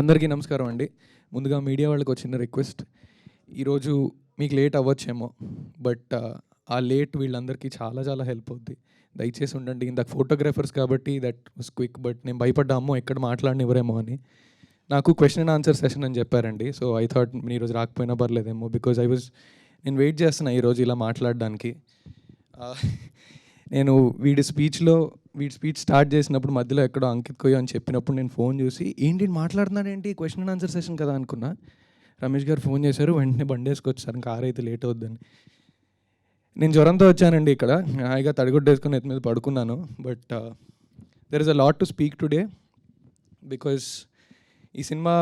అందరికీ నమస్కారం అండి. ముందుగా మీడియా వాళ్ళకి ఒక చిన్న రిక్వెస్ట్. ఈరోజు మీకు లేట్ అవ్వచ్చేమో, బట్ ఆ లేట్ వీళ్ళందరికీ చాలా చాలా హెల్ప్ అవుద్ది. దయచేసి ఉండండి. ఇందాక ఫోటోగ్రాఫర్స్ కాబట్టి దట్ వాస్ క్విక్, బట్ నేను భయపడ్డా అమ్మో ఎక్కడ మాట్లాడనివ్వరేమో అని. నాకు క్వశ్చన్ అండ్ ఆన్సర్ సెషన్ అని చెప్పారండి. సో ఐ థాట్ మీరు ఈరోజు రాకపోయినా పర్లేదేమో, బికాజ్ నేను వెయిట్ చేస్తున్నా ఈరోజు ఇలా మాట్లాడడానికి. నేను వీడి స్పీచ్ స్టార్ట్ చేసినప్పుడు మధ్యలో ఎక్కడో అంకిత్ కొయ్యో అని చెప్పినప్పుడు నేను ఫోన్ చూసి ఏంటి మాట్లాడుతున్నాడు ఏంటి, క్వశ్చన్ అండ్ ఆన్సర్ సెషన్ కదా అనుకున్నా. రమేష్ గారు ఫోన్ చేశారు, వెంటనే బండి వేసుకొచ్చారు, కార్ అయితే లేట్ అవుద్దని. నేను జ్వరంతో వచ్చానండి, ఇక్కడ హాయిగా తడిగుడ్డేసుకొని ఎత్తి మీద పడుకున్నాను. But there is a lot to speak today, because ఈ సినిమా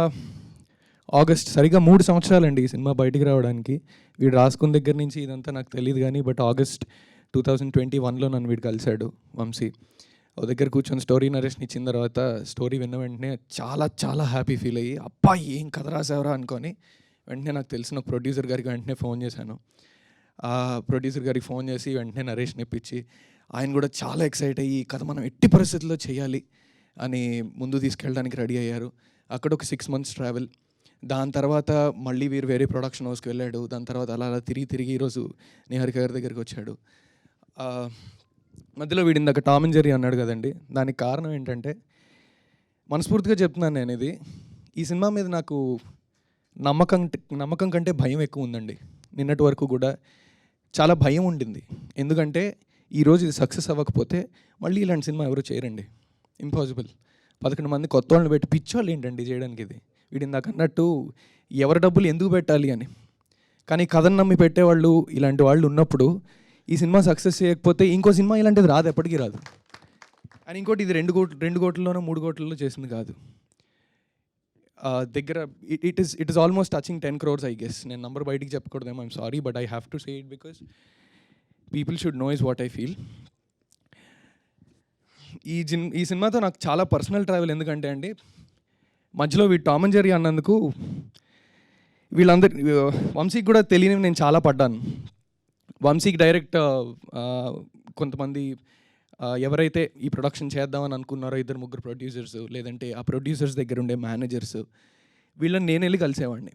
ఆగస్ట్ సరిగ్గా 3 సంవత్సరాలండి ఈ సినిమా బయటికి రావడానికి. వీడు రాసుకున్న దగ్గర నుంచి ఇదంతా నాకు తెలియదు కానీ, బట్ ఆగస్ట్ 2021లో నన్ను వీడు కలిశాడు వంశీ. ఓ దగ్గర కూర్చొని స్టోరీ నరేషన్ ఇచ్చిన తర్వాత స్టోరీ విన్న వెంటనే చాలా చాలా హ్యాపీ ఫీల్ అయ్యి, అబ్బా ఏం కథ రాసావరా అనుకొని వెంటనే నాకు తెలిసిన ప్రొడ్యూసర్ గారికి వెంటనే ఫోన్ చేశాను. ఆ ప్రొడ్యూసర్ గారికి ఫోన్ చేసి వెంటనే నరేషన్ ఇప్పించి, ఆయన కూడా చాలా ఎక్సైట్ అయ్యి ఈ కథ మనం ఎట్టి పరిస్థితుల్లో చేయాలి అని ముందు తీసుకెళ్ళడానికి రెడీ అయ్యారు. అక్కడ ఒక 6 months ట్రావెల్. దాని తర్వాత మళ్ళీ వీరు వేరే ప్రొడక్షన్ హౌస్కి వెళ్ళాడు. దాని తర్వాత అలా అలా తిరిగి ఈరోజు నిహారిక గారి దగ్గరికి వచ్చాడు. మధ్యలో వీడి ఇందాక టామ్ అండ్ జెర్రీ అన్నాడు కదండి, దానికి కారణం ఏంటంటే మనస్ఫూర్తిగా చెప్తున్నాను నేను, ఇది ఈ సినిమా మీద నాకు నమ్మకం కంటే భయం ఎక్కువ ఉందండి. నిన్నటి వరకు కూడా చాలా భయం ఉండింది. ఎందుకంటే ఈరోజు ఇది సక్సెస్ అవ్వకపోతే మళ్ళీ ఇలాంటి సినిమా ఎవరు చేయరండి, ఇంపాసిబుల్. 11 మంది కొత్త వాళ్ళని పెట్టి పిచ్చోళ్ళు ఏంటండి చేయడానికి ఇది. వీడి ఇందాక అన్నట్టు ఎవరి డబ్బులు ఎందుకు పెట్టాలి అని. కానీ కథను నమ్మి పెట్టేవాళ్ళు ఇలాంటి వాళ్ళు ఉన్నప్పుడు ఈ సినిమా సక్సెస్ చేయకపోతే ఇంకో సినిమా ఇలాంటిది రాదు, ఎప్పటికీ రాదు. అండ్ ఇంకోటి, ఇది 2 కోట్లలోనో 3 కోట్లలో చేసింది కాదు. దగ్గర it is almost touching 10 crores I guess. నేను నంబర్ బయటికి చెప్పకూడదేమో, I'm sorry, but I have to say it because people should know is what I feel. ఈ సినిమాతో నాకు చాలా పర్సనల్ ట్రావెల్. ఎందుకంటే అండి, మధ్యలో వీడు టామ్ అండ్ జెర్రీ అన్నందుకు వీళ్ళందరి వంశీకి కూడా తెలియని నేను చాలా పడ్డాను. వంశీకి డైరెక్ట్ కొంతమంది ఎవరైతే ఈ ప్రొడక్షన్ చేద్దామని అనుకున్నారో 2-3 ప్రొడ్యూసర్స్, లేదంటే ఆ ప్రొడ్యూసర్స్ దగ్గర ఉండే మేనేజర్స్, వీళ్ళని నేను వెళ్ళి కలిసేవాడిని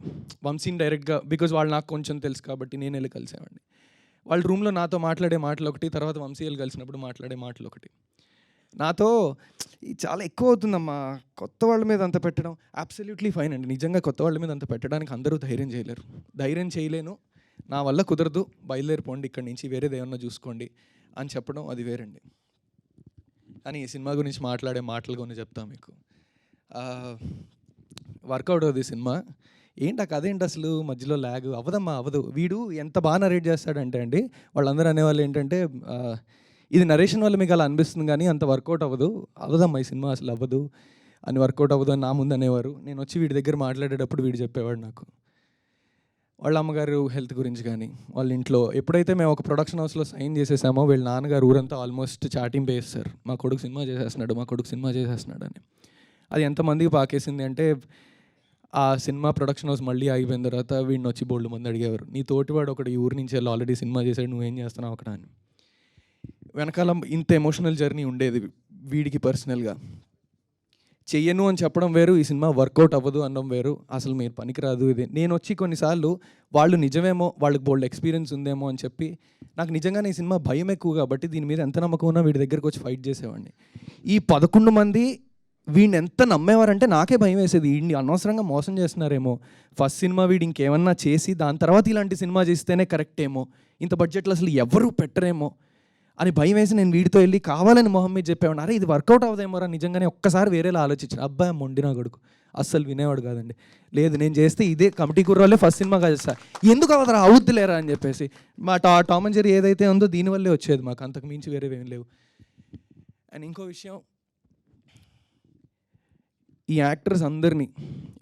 వంశీని డైరెక్ట్గా. బికాజ్ వాళ్ళు నాకు కొంచెం తెలుసు కాబట్టి నేను వెళ్ళి కలిసేవాడిని. వాళ్ళ రూమ్లో నాతో మాట్లాడే మాటలు ఒకటి, తర్వాత వంశీ వెళ్ళి కలిసినప్పుడు మాట్లాడే మాటలు ఒకటి. నాతో చాలా ఎక్కువ అవుతుందమ్మా కొత్త వాళ్ళ మీద అంత పెట్టడం. అబ్సల్యూట్లీ ఫైన్ అండి, నిజంగా కొత్త వాళ్ళ మీద అంత పెట్టడానికి అందరూ ధైర్యం చేయలేను, నా వల్ల కుదరదు, బయలుదేరిపోండి ఇక్కడి నుంచి, వేరేది ఏమన్నా చూసుకోండి అని చెప్పడం అది వేరండి. కానీ ఈ సినిమా గురించి మాట్లాడే మాటలు కొన్ని చెప్తాను మీకు. వర్కౌట్ అవుతుంది సినిమా. ఏంటి ఆ కథ ఏంటి అసలు, మధ్యలో ల్యాగ్ అవ్వదు. వీడు ఎంత బాగా నరేట్ చేస్తాడంటే అండి, వాళ్ళందరూ అనేవాళ్ళు ఏంటంటే ఇది నరేషన్ వల్ల మీకు అలా అనిపిస్తుంది కానీ అంత వర్కౌట్ అవ్వదమ్మా ఈ సినిమా అసలు అవ్వదు అని, వర్కౌట్ అవ్వదు అని నా ముందు అనేవారు. నేను వచ్చి వీడి దగ్గర మాట్లాడేటప్పుడు వీడు చెప్పేవాడు నాకు వాళ్ళ అమ్మగారు హెల్త్ గురించి కానీ, వాళ్ళ ఇంట్లో ఎప్పుడైతే మేము ఒక ప్రొడక్షన్ హౌస్లో సైన్ చేసేసామో వీళ్ళ నాన్నగారు ఊరంతా ఆల్మోస్ట్ చాటింపు వేస్తారు, మా కొడుకు సినిమా చేసేస్తున్నాడు అని. అది ఎంతమందికి పాకేసింది అంటే, ఆ సినిమా ప్రొడక్షన్ హౌస్ మళ్ళీ ఆగిపోయిన తర్వాత వీడిని వచ్చి బోల్డ్ మంది అడిగేవారు, నీ తోటివాడు ఒకటి ఈ ఊరి నుంచి వెళ్ళి ఆల్రెడీ సినిమా చేశాడు, నువ్వేం చేస్తున్నావు అక్కడ అని. వెనకాల ఇంత ఎమోషనల్ జర్నీ ఉండేది వీడికి పర్సనల్గా. చెయ్యను అని చెప్పడం వేరు, ఈ సినిమా వర్కౌట్ అవ్వదు అనడం వేరు, అసలు మీరు పనికిరాదు ఇది. నేను వచ్చి కొన్నిసార్లు వాళ్ళు నిజమేమో, వాళ్ళకి బోల్డ్ ఎక్స్పీరియన్స్ ఉందేమో అని చెప్పి, నాకు నిజంగానే ఈ సినిమా భయం ఎక్కువ కాబట్టి దీని మీద ఎంత నమ్మకం ఉన్నా వీడి దగ్గరకు వచ్చి ఫైట్ చేసేవాడిని. ఈ 11 మంది వీడిని ఎంత నమ్మేవారంటే నాకే భయం వేసేది, వీడిని అనవసరంగా మోసం చేస్తున్నారేమో, ఫస్ట్ సినిమా వీడు ఇంకేమన్నా చేసి దాని తర్వాత ఇలాంటి సినిమా చేస్తేనే కరెక్ట్ ఏమో, ఇంత బడ్జెట్లో అసలు ఎవరు పెట్టరేమో అని భయం వేసి నేను వీడితో వెళ్ళి కావాలని మొహం మీద చెప్పేవాడు, అరే ఇది వర్కౌట్ అవ్వదేమోరా నిజంగానే, ఒక్కసారి వేరేలా ఆలోచించాను. అబ్బాయి మొండి నా కొడుకు అస్సలు వినేవాడు కాదండి. లేదు నేను చేస్తే ఇదే కమిటీ కుర్రాలే ఫస్ట్ సినిమా చేస్తా, ఎందుకు అవ్వదురా అవుద్దులేరా అని చెప్పేసి. మా టామ్ అండ్ జెర్రీ ఏదైతే ఉందో దీనివల్లే వచ్చేది, మాకు అంతకు మించి వేరేవి ఏం లేవు. అండ్ ఇంకో విషయం, ఈ యాక్టర్స్ అందరినీ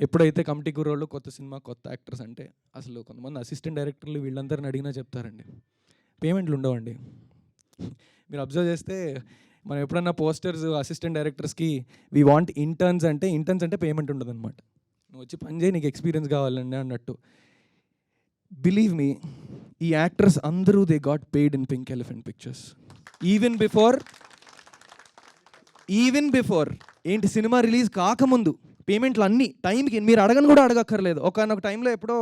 ఎప్పుడైతే కమిటీ కుర్రోళ్ళు కొత్త సినిమా కొత్త యాక్టర్స్ అంటే, అసలు కొంతమంది అసిస్టెంట్ డైరెక్టర్లు వీళ్ళందరిని అడిగినా చెప్తారండి పేమెంట్లు ఉండవండి. మీరు అబ్జర్వ్ చేస్తే మనం ఎప్పుడన్నా పోస్టర్స్ అసిస్టెంట్ డైరెక్టర్స్కి వీ వాంట్ ఇంటర్న్స్ అంటే పేమెంట్ ఉండదు అనమాట. నువ్వు వచ్చి పని చేయి, నీకు ఎక్స్పీరియన్స్ కావాలండి అన్నట్టు. బిలీవ్ మీ, ఈ యాక్టర్స్ అందరూ they got paid in pink elephant pictures even before ఏంటి సినిమా రిలీజ్ కాకముందు పేమెంట్లు అన్నీ టైంకి మీరు అడగని కూడా అడగక్కర్లేదు. ఒకనొక టైంలో ఎప్పుడో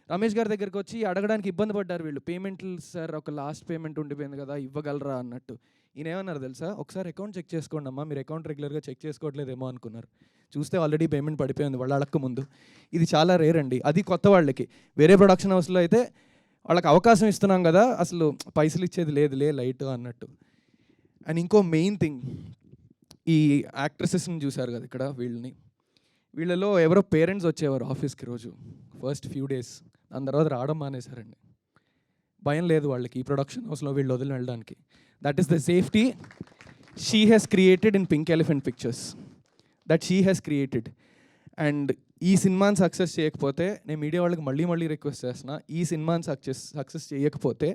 రమేష్ గారి దగ్గరికి వచ్చి అడగడానికి ఇబ్బంది పడ్డారు వీళ్ళు. పేమెంట్లు సార్ ఒక లాస్ట్ పేమెంట్ ఉండిపోయింది కదా, ఇవ్వగలరా అన్నట్టు. ఈయన ఏమన్నారు తెలుసా, ఒకసారి అకౌంట్ చెక్ చేసుకోండి అమ్మా, మీరు అకౌంట్ రెగ్యులర్గా చెక్ చేసుకోవట్లేదేమో అనుకున్నారు. చూస్తే ఆల్రెడీ పేమెంట్ పడిపోయింది వాళ్ళు అడక్క ముందు. ఇది చాలా రేర్ అండి, అది కొత్త వాళ్ళకి. వేరే ప్రొడక్షన్ హౌస్లో అయితే వాళ్ళకి అవకాశం ఇస్తున్నాం కదా, అసలు పైసలు ఇచ్చేది లేదులే లైట్ అన్నట్టు. అండ్ ఇంకో మెయిన్ థింగ్, ఈ యాక్ట్రెసెస్ని చూశారు కదా ఇక్కడ, వీళ్ళలో ఎవరో పేరెంట్స్ వచ్చేవారు ఆఫీస్కి రోజు ఫస్ట్ ఫ్యూ డేస్, దాని తర్వాత రావడం మానేశారండి. భయం లేదు వాళ్ళకి ఈ ప్రొడక్షన్ హౌస్లో వీళ్ళు వదిలి వెళ్ళడానికి. That is the safety she has created in pink elephant pictures, that she has created. And ఈ సినిమాని సక్సెస్ చేయకపోతే, నేను మీడియా వాళ్ళకి మళ్ళీ రిక్వెస్ట్ చేస్తున్నా, ఈ సినిమాని సక్సెస్ చేయకపోతే,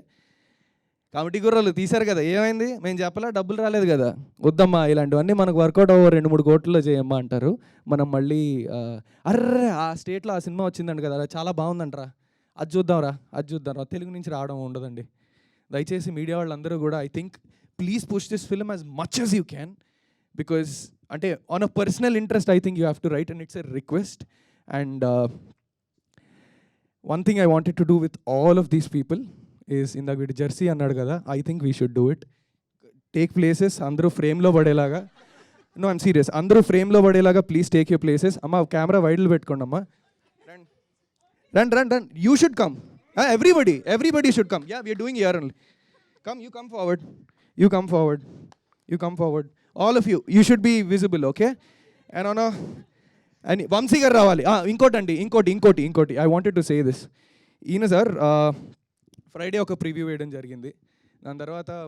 కమిటీ గుర్రాలు తీశారు కదా, ఏమైంది మేము చెప్పలా, డబ్బులు రాలేదు కదా, వద్దమ్మా ఇలాంటివన్నీ మనకు వర్కౌట్ అవ్వ 2-3 కోట్లలో చేయమ్మా అంటారు. మనం మళ్ళీ అర్రే ఆ స్టేట్లో ఆ సినిమా వచ్చిందండి కదా, చాలా బాగుందంటరా, అది చూద్దాంరా, తెలుగు నుంచి రావడం ఉండదండి. దయచేసి మీడియా వాళ్ళందరూ కూడా I think please push this film as much as you can, because అంటే on a personal interest I think you have to write, and it's a request. And one thing I wanted to do with all of these people is, ఇందాక వీడు Jersey అన్నాడు కదా, I think we should do it. Take places, అందరూ ఫ్రేమ్లో పడేలాగా. No I'm serious, అందరూ ఫ్రేమ్లో పడేలాగా ప్లీజ్ టేక్ యూర్ ప్లేసెస్. అమ్మ కెమెరా వైడ్లు పెట్టుకోండి అమ్మా. Run. You should come. Everybody should come. Yeah, we are doing here only. Come, you come forward. All of you. You should be visible, okay? And Vamsi garu ravali. Inkoti. I wanted to say this. Eena sir, Friday oka preview veyadam jarigindi. Dan tarvata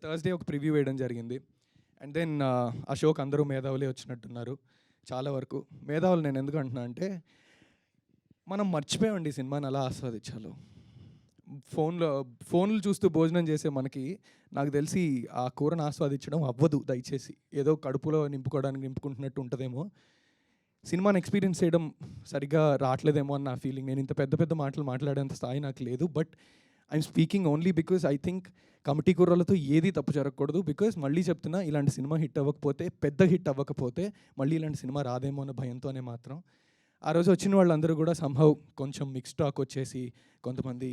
Thursday oka preview veyadam jarigindi. And then Ashok andaru మేధావులే వచ్చినట్టున్నారు చాలా వరకు. మేధావులు నేను ఎందుకు అంటున్నా అంటే, మనం మర్చిపోయామండి సినిమాని అలా ఆస్వాదించాలో. ఫోన్లు చూస్తూ భోజనం చేసే మనకి, నాకు తెలిసి ఆ కూరను ఆస్వాదించడం అవ్వదు. దయచేసి ఏదో కడుపులో నింపుకుంటున్నట్టు ఉంటుందేమో, సినిమాని ఎక్స్పీరియన్స్ చేయడం సరిగ్గా రావట్లేదేమో అని నా ఫీలింగ్. నేను ఇంత పెద్ద మాటలు మాట్లాడేంత స్థాయి నాకు లేదు. But I'm speaking only because I think committee కుర్రలతో ఏది తప్పు జరగకూడదు. బికాజ్ మళ్ళీ చెప్తున్నా, ఇలాంటి సినిమా పెద్ద హిట్ అవ్వకపోతే మళ్ళీ ఇలాంటి సినిమా రాదేమో అనే భయంతోనే మాత్రం ఆ రోజు వచ్చిన వాళ్ళందరూ కూడా సంహౌ కొంచెం మిక్స్ టాక్ వచ్చేసి, కొంతమంది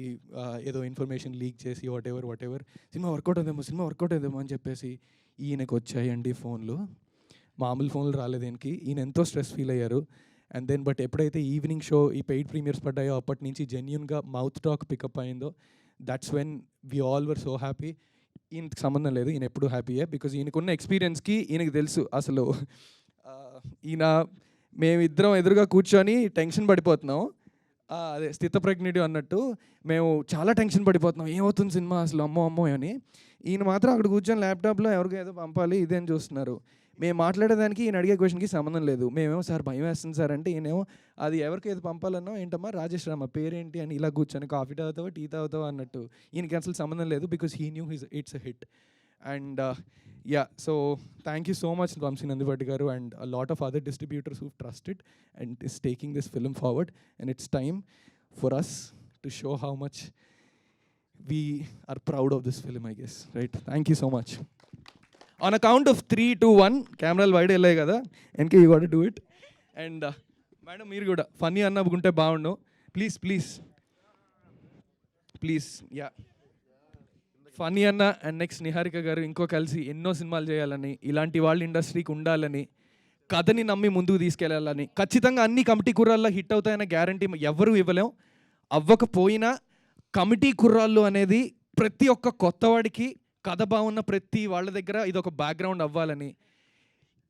ఏదో ఇన్ఫర్మేషన్ లీక్ చేసి వాట్ ఎవర్ సినిమా వర్కౌట్ అవుతుందేమో అని చెప్పేసి ఈయనకు వచ్చాయండి ఫోన్లు. మామూలు ఫోన్లు రాలేదు ఈయనకి. ఈయన ఎంతో స్ట్రెస్ ఫీల్ అయ్యారు. అండ్ దెన్ బట్ ఎప్పుడైతే ఈవినింగ్ షో ఈ పెయిడ్ ప్రీమియర్స్ పడ్డాయో అప్పటి నుంచి జెన్యూన్గా మౌత్ టాక్ పికప్ అయిందో, that's when we all were so happy. ఈయనకి సంబంధం లేదు, ఈయన ఎప్పుడూ హ్యాపీయే. బికాజ్ ఈయనకున్న ఎక్స్పీరియన్స్కి ఈయనకి తెలుసు అసలు ఈయన మేమిద్దరం ఎదురుగా కూర్చొని టెన్షన్ పడిపోతున్నాం. అదే స్థితప్రజ్ఞుడు అన్నట్టు మేము చాలా టెన్షన్ పడిపోతున్నాం, ఏమవుతుంది సినిమా అసలు అమ్మో అని. ఈయన మాత్రం అక్కడ కూర్చొని ల్యాప్టాప్లో ఎవరికో ఏదో పంపాలి ఇదేం చూస్తున్నారు. మేము మాట్లాడేదానికి ఈయన అడిగే క్వశ్చన్కి సంబంధం లేదు. మేమేమో సార్ భయం వేస్తుంది సార్ అంటే, ఈయనేమో అది ఎవరికి ఏదో పంపాలన్నో ఏంటమ్మా రాజేష్ రామ పేరేంటి అని ఇలా కూర్చొని కాఫీ తాగుతావా టీ తాగుతావా అన్నట్టు. ఈయనకి అసలు సంబంధం లేదు, because he knew it's a hit. And yeah, so thank you so much Vamsi Nandivadi garu and a lot of other distributors who've trusted and is taking this film forward, and it's time for us to show how much we are proud of this film, I guess, right? Thank you so much. On a count of 3, 2, 1 camera wide ellai kada, NK you got to do it. And madam meer kuda funny annagunte baagundu, please yeah, Phani అన్న and next Niharika గారు ఇంకో కలిసి ఎన్నో సినిమాలు చేయాలని, ఇలాంటి వాళ్ళ ఇండస్ట్రీకి ఉండాలని, కథని నమ్మి ముందుకు తీసుకెళ్ళాలని. ఖచ్చితంగా అన్ని కమిటీ కుర్రాల్లో హిట్ అవుతాయన్న గ్యారంటీ ఎవరు ఇవ్వలేం. అవ్వకపోయినా కమిటీ కుర్రాళ్ళు అనేది ప్రతి ఒక్క కొత్తవాడికి, కథ బాగున్న ప్రతి వాళ్ళ దగ్గర ఇది ఒక బ్యాక్గ్రౌండ్ అవ్వాలని,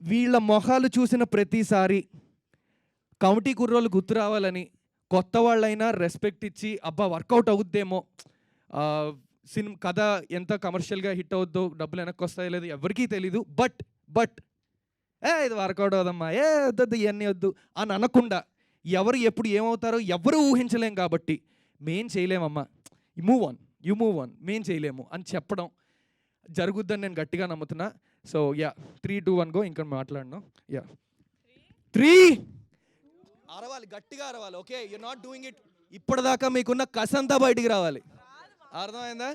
వీళ్ళ మొహాలు చూసిన ప్రతిసారి కమిటీ కుర్రాళ్ళు గుర్తు రావాలని, కొత్త వాళ్ళైనా రెస్పెక్ట్ ఇచ్చి అబ్బా వర్కౌట్ అవుద్దేమో, కథ ఎంత కమర్షియల్గా హిట్ అవుద్దో, డబ్బులు వెనక్కి వస్తాయో లేదు ఎవరికీ తెలీదు. బట్ ఇది వర్కౌట్ అవుదమ్మా, వద్దు ఇవన్నీ వద్దు అని అనకుండా, ఎవరు ఎప్పుడు ఏమవుతారో ఎవరు ఊహించలేం కాబట్టి మేం చేయలేమమ్మా, యూ మూవ్ ఆన్ మేం చేయలేము అని చెప్పడం జరుగుద్దని నేను గట్టిగా నమ్ముతున్నా. So yeah 3, 2, 1 go. ఇంకా మాట్లాడను. యా 3 అరవాలి, గట్టిగా అరవాలి. Okay, you not doing it. ఇప్పటిదాకా మీకున్న కసంతా బయటికి రావాలి, అర్థమైందా?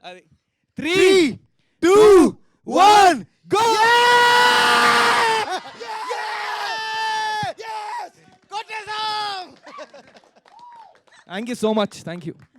అది 3, 2, 1 go. Thank you so much, thank you.